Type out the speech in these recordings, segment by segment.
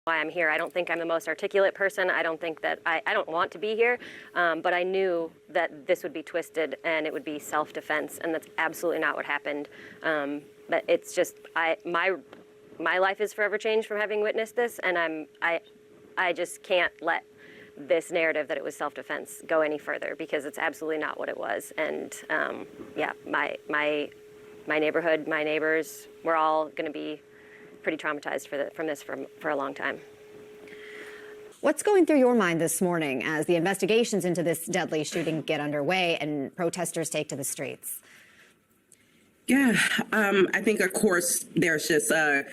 why I'm here. I don't think I'm the most articulate person. I don't think that I don't want to be here, but I knew that this would be twisted and it would be self-defense, and that's absolutely not what happened. But it's just my life is forever changed from having witnessed this, and I just can't let this narrative that it was self-defense go any further, because it's absolutely not what it was. And yeah, my neighborhood, my neighbors, we're all going to be pretty traumatized from this for a long time. What's going through your mind this morning as the investigations into this deadly shooting get underway and protesters take to the streets? Yeah, I think, of course, there's just a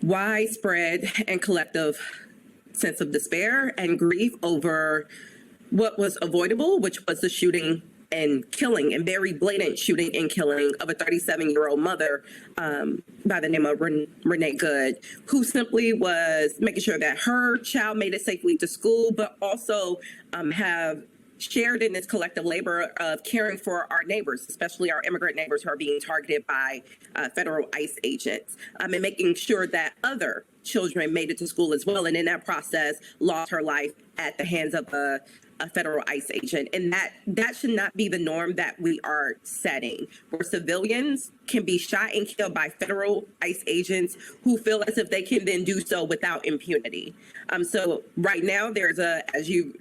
widespread and collective sense of despair and grief over what was avoidable, which was the shooting and killing, and very blatant shooting and killing of a 37-year-old mother by the name of Renee Good, who simply was making sure that her child made it safely to school, but also have shared in this collective labor of caring for our neighbors, especially our immigrant neighbors who are being targeted by federal ICE agents, and making sure that other children made it to school as well, and in that process lost her life at the hands of a federal ICE agent. And that should not be the norm that we are setting, where civilians can be shot and killed by federal ICE agents who feel as if they can then do so without impunity. So right now there's as you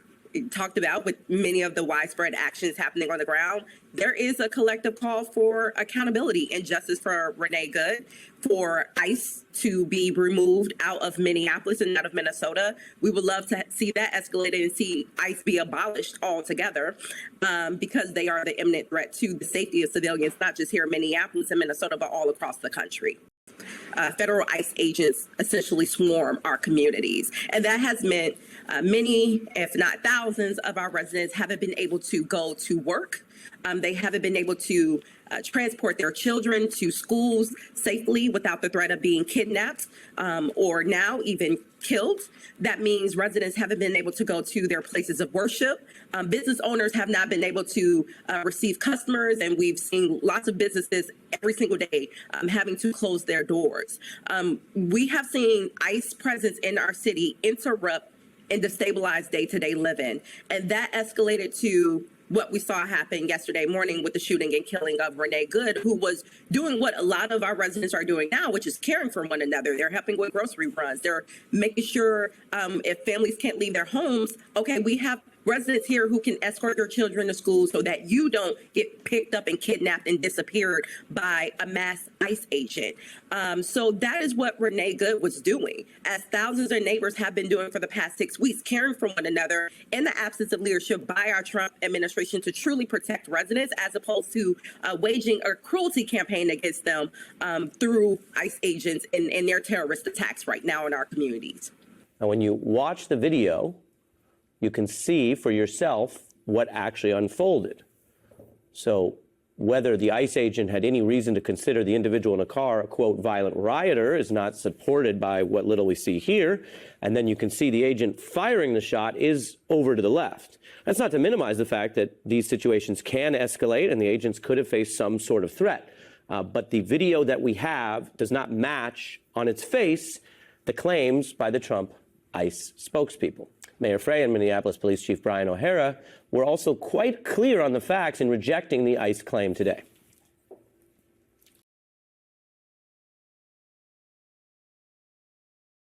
talked about with many of the widespread actions happening on the ground, there is a collective call for accountability and justice for Renee Good, for ICE to be removed out of Minneapolis and out of Minnesota. We would love to see that escalated and see ICE be abolished altogether, because they are the imminent threat to the safety of civilians, not just here in Minneapolis and Minnesota, but all across the country. Federal ICE agents essentially swarm our communities, and that has meant many, if not thousands, of our residents haven't been able to go to work. They haven't been able to transport their children to schools safely without the threat of being kidnapped or now even killed. That means residents haven't been able to go to their places of worship. Business owners have not been able to receive customers, and we've seen lots of businesses every single day having to close their doors. We have seen ICE presence in our city interrupt and destabilize day-to-day living, and that escalated to what we saw happen yesterday morning with the shooting and killing of Renee Good, who was doing what a lot of our residents are doing now, which is caring for one another. They're helping with grocery runs. They're making sure if families can't leave their homes, okay, we have residents here who can escort their children to school so that you don't get picked up and kidnapped and disappeared by a mass ICE agent. So that is what Renee Good was doing, as thousands of neighbors have been doing for the past 6 weeks, caring for one another in the absence of leadership by our Trump administration to truly protect residents, as opposed to waging a cruelty campaign against them through ICE agents and their terrorist attacks right now in our communities. Now, when you watch the video, you can see for yourself what actually unfolded. So whether the ICE agent had any reason to consider the individual in a car a, quote, violent rioter is not supported by what little we see here. And then you can see the agent firing the shot is over to the left. That's not to minimize the fact that these situations can escalate and the agents could have faced some sort of threat. But the video that we have does not match on its face the claims by the Trump ICE spokespeople. Mayor Frey and Minneapolis Police Chief Brian O'Hara were also quite clear on the facts in rejecting the ICE claim today.